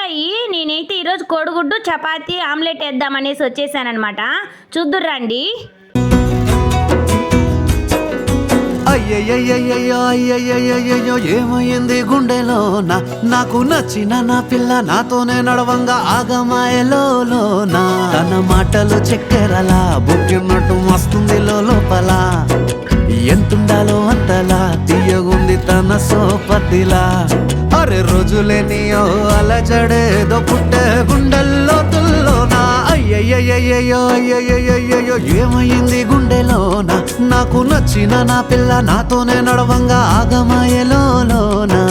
వచ్చాయి. నేనైతే ఈరోజు కోడిగుడ్డు చపాతీ ఆమ్లెట్ వేద్దామనేసి వచ్చేసానమాట. చూద్దురండి. అయ్యయ్యయ్యయ్యో అయ్యయ్యయ్యయ్యో ఏమైంది గుండెలోన నాకు నచ్చిన నా పిల్ల నాతోనే నడవంగా ఆగమాయలోన తన మాటలు చక్కెరలా బుక్కినట్టు వస్తుంది లోపల ఎంతుండాలో అంతలా తీయగుంది తన సోపతిలా అరే రోజులేని అలజడేదో పుట్టే గుండెల్లో తుల్లోనా అయ్యయ్యయ్యయ్యో అయ్యయ్యయ్యయ్యో ఏమైంది గుండెలోన నాకు నచ్చిన నా పిల్ల నాతోనే నడవంగా ఆగమాయలోనా